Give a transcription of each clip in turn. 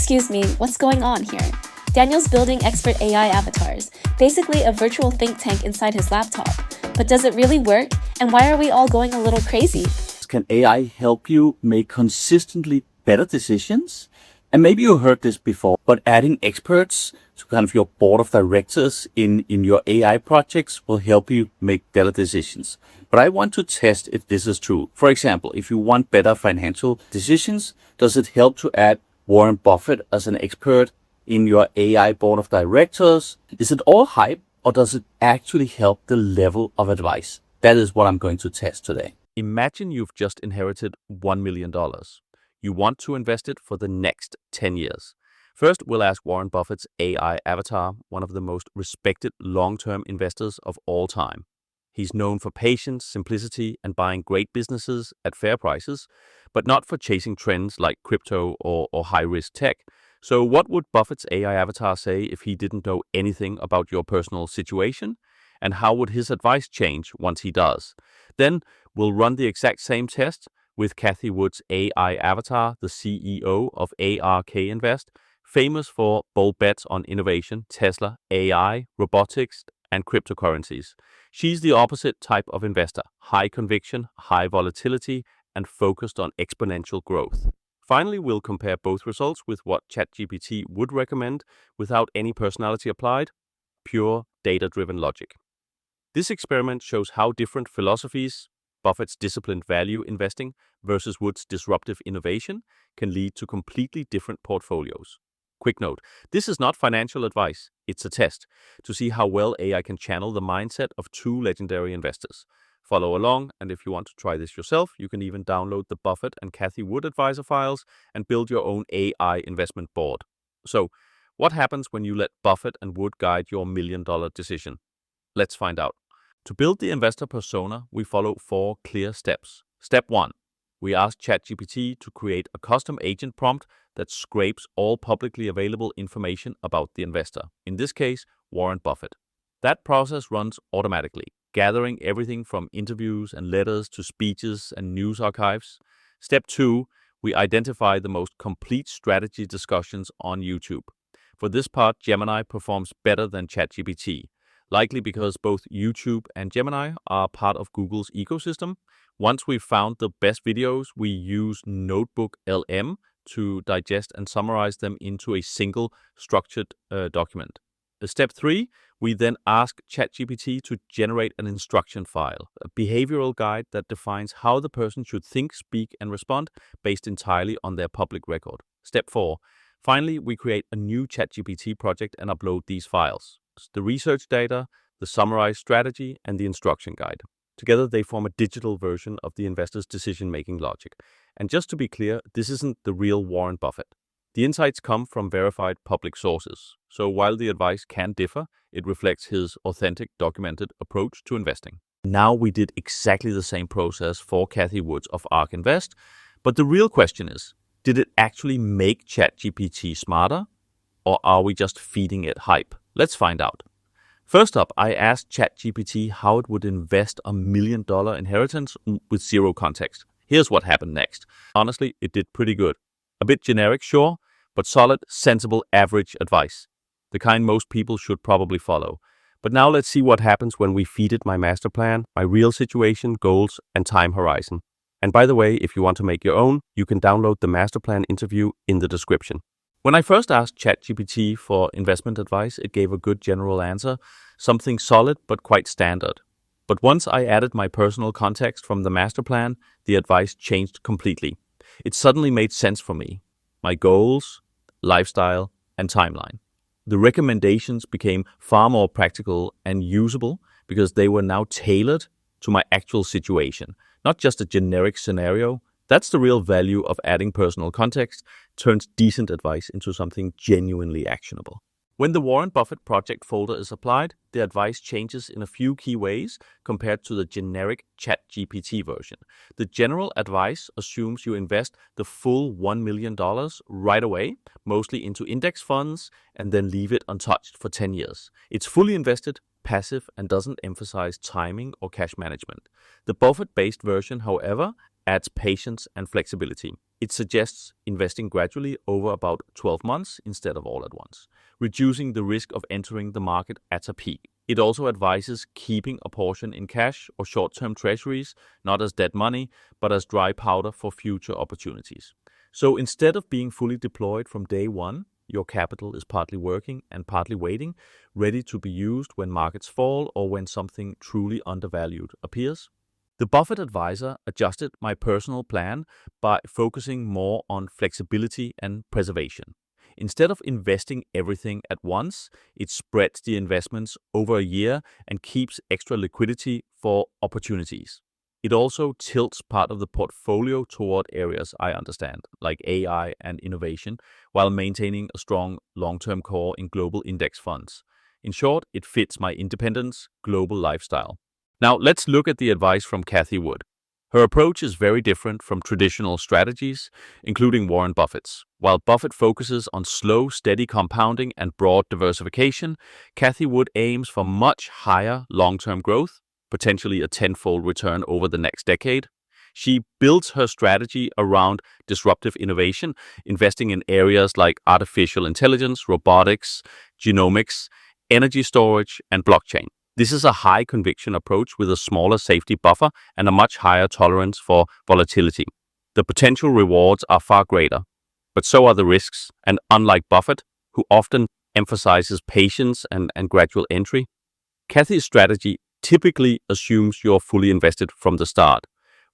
Excuse me, what's going on here? Daniel's building expert AI avatars, basically a virtual think tank inside his laptop. But does it really work? And why are we all going a little crazy? Can AI help you make consistently better decisions? And maybe you heard this before, but adding experts to kind of your board of directors in your AI projects will help you make better decisions. But I want to test if this is true. For example, if you want better financial decisions, does it help to add Warren Buffett as an expert in your AI board of directors? Is it all hype, or does it actually help the level of advice? That is what I'm going to test today. Imagine you've just inherited $1 million. You want to invest it for the next 10 years. First, we'll ask Warren Buffett's AI avatar, one of the most respected long-term investors of all time. He's known for patience, simplicity, and buying great businesses at fair prices, but not for chasing trends like crypto or high-risk tech. So what would Buffett's AI avatar say if he didn't know anything about your personal situation? And how would his advice change once he does? Then we'll run the exact same test with Cathie Wood's AI avatar, the CEO of ARK Invest, famous for bold bets on innovation, Tesla, AI, robotics, and cryptocurrencies. She's the opposite type of investor, high conviction, high volatility, and focused on exponential growth. Finally, we'll compare both results with what ChatGPT would recommend without any personality applied, pure data-driven logic. This experiment shows how different philosophies, Buffett's disciplined value investing versus Wood's disruptive innovation, can lead to completely different portfolios. Quick note, this is not financial advice, it's a test to see how well AI can channel the mindset of two legendary investors. Follow along, and if you want to try this yourself, you can even download the Buffett and Cathie Wood advisor files and build your own AI investment board. So, what happens when you let Buffett and Wood guide your million-dollar decision? Let's find out. To build the investor persona, we follow 4 clear steps. Step 1. We ask ChatGPT to create a custom agent prompt that scrapes all publicly available information about the investor, in this case, Warren Buffett. That process runs automatically, gathering everything from interviews and letters to speeches and news archives. Step 2. We identify the most complete strategy discussions on YouTube. For this part, Gemini performs better than ChatGPT. Likely because both YouTube and Gemini are part of Google's ecosystem. Once we've found the best videos, we use NotebookLM to digest and summarize them into a single structured document. Step 3, we then ask ChatGPT to generate an instruction file, a behavioral guide that defines how the person should think, speak, and respond based entirely on their public record. Step 4, finally, we create a new ChatGPT project and upload these files. The research data, the summarized strategy, and the instruction guide. Together, they form a digital version of the investor's decision-making logic. And just to be clear, this isn't the real Warren Buffett. The insights come from verified public sources. So while the advice can differ, it reflects his authentic, documented approach to investing. Now we did exactly the same process for Cathie Wood of ARK Invest, but the real question is, did it actually make ChatGPT smarter, or are we just feeding it hype? Let's find out. First up, I asked ChatGPT how it would invest $1 million inheritance with zero context. Here's what happened next. Honestly, it did pretty good. A bit generic, sure, but solid, sensible, average advice. The kind most people should probably follow. But now let's see what happens when we feed it my master plan, my real situation, goals, and time horizon. And by the way, if you want to make your own, you can download the master plan interview in the description. When I first asked ChatGPT for investment advice, it gave a good general answer, something solid but quite standard. But once I added my personal context from the master plan, the advice changed completely. It suddenly made sense for me, my goals, lifestyle, and timeline. The recommendations became far more practical and usable because they were now tailored to my actual situation, not just a generic scenario. That's the real value of adding personal context, turns decent advice into something genuinely actionable. When the Warren Buffett project folder is applied, the advice changes in a few key ways compared to the generic ChatGPT version. The general advice assumes you invest the full $1 million right away, mostly into index funds, and then leave it untouched for 10 years. It's fully invested, passive, and doesn't emphasize timing or cash management. The Buffett-based version, however, adds patience and flexibility. It suggests investing gradually over about 12 months instead of all at once, reducing the risk of entering the market at a peak. It also advises keeping a portion in cash or short-term treasuries, not as dead money, but as dry powder for future opportunities. So instead of being fully deployed from day one, your capital is partly working and partly waiting, ready to be used when markets fall or when something truly undervalued appears. The Buffett advisor adjusted my personal plan by focusing more on flexibility and preservation. Instead of investing everything at once, it spreads the investments over a year and keeps extra liquidity for opportunities. It also tilts part of the portfolio toward areas I understand, like AI and innovation, while maintaining a strong long-term core in global index funds. In short, it fits my independence, global lifestyle. Now, let's look at the advice from Cathie Wood. Her approach is very different from traditional strategies, including Warren Buffett's. While Buffett focuses on slow, steady compounding and broad diversification, Cathie Wood aims for much higher long-term growth, potentially a tenfold return over the next decade. She builds her strategy around disruptive innovation, investing in areas like artificial intelligence, robotics, genomics, energy storage, and blockchain. This is a high conviction approach with a smaller safety buffer and a much higher tolerance for volatility. The potential rewards are far greater, but so are the risks, and unlike Buffett, who often emphasizes patience and gradual entry, Cathie's strategy typically assumes you're fully invested from the start,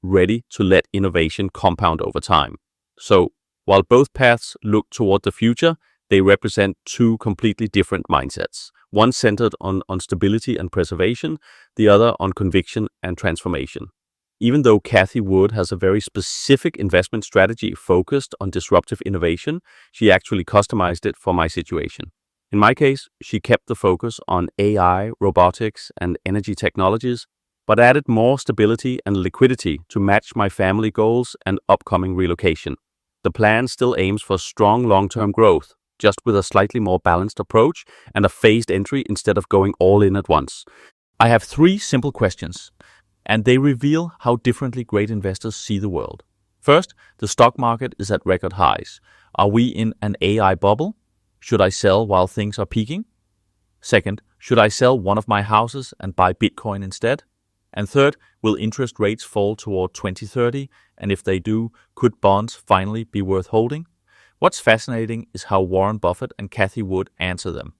ready to let innovation compound over time. So, while both paths look toward the future, they represent two completely different mindsets. One centered on stability and preservation, the other on conviction and transformation. Even though Cathie Wood has a very specific investment strategy focused on disruptive innovation, she actually customized it for my situation. In my case, she kept the focus on AI, robotics, and energy technologies, but added more stability and liquidity to match my family goals and upcoming relocation. The plan still aims for strong long-term growth, just with a slightly more balanced approach and a phased entry instead of going all in at once. I have 3 simple questions, and they reveal how differently great investors see the world. First, the stock market is at record highs. Are we in an AI bubble? Should I sell while things are peaking? Second, should I sell one of my houses and buy Bitcoin instead? And third, will interest rates fall toward 2030? And if they do, could bonds finally be worth holding? What's fascinating is how Warren Buffett and Cathie Wood answer them.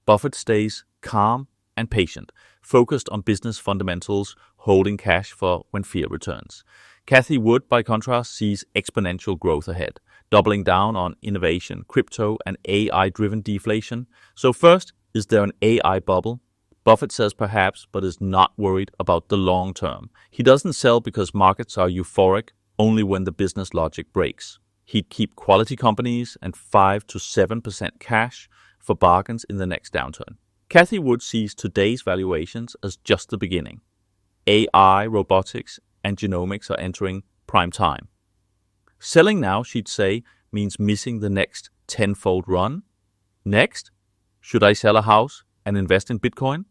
Buffett stays calm and patient, focused on business fundamentals, holding cash for when fear returns. Cathie Wood, by contrast, sees exponential growth ahead, doubling down on innovation, crypto, and AI-driven deflation. So first, is there an AI bubble? Buffett says perhaps, but is not worried about the long term. He doesn't sell because markets are euphoric, only when the business logic breaks. He'd keep quality companies and 5 to 7% cash for bargains in the next downturn. Cathie Wood sees today's valuations as just the beginning. AI, robotics, and genomics are entering prime time. Selling now, she'd say, means missing the next tenfold run. Next, should I sell a house and invest in Bitcoin?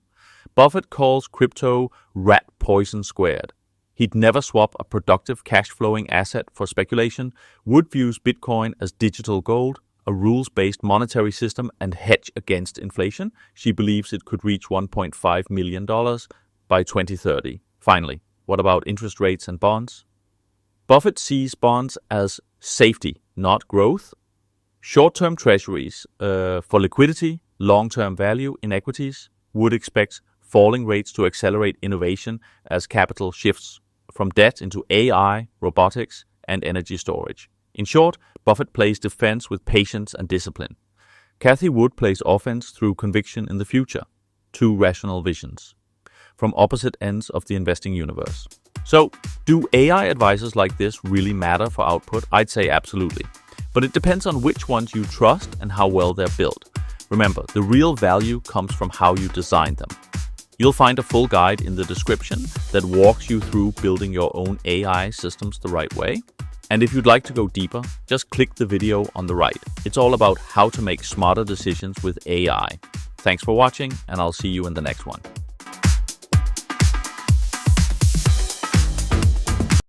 Buffett calls crypto rat poison squared. He'd never swap a productive cash-flowing asset for speculation. Wood views Bitcoin as digital gold, a rules-based monetary system and hedge against inflation. She believes it could reach $1.5 million by 2030. Finally, what about interest rates and bonds? Buffett sees bonds as safety, not growth. Short-term treasuries for liquidity, long-term value in equities. Wood expects falling rates to accelerate innovation as capital shifts from debt into AI, robotics, and energy storage. In short, Buffett plays defense with patience and discipline. Cathie Wood plays offense through conviction in the future. 2 rational visions from opposite ends of the investing universe. So, do AI advisors like this really matter for output? I'd say absolutely. But it depends on which ones you trust and how well they're built. Remember, the real value comes from how you design them. You'll find a full guide in the description that walks you through building your own AI systems the right way. And if you'd like to go deeper, just click the video on the right. It's all about how to make smarter decisions with AI. Thanks for watching, and I'll see you in the next one.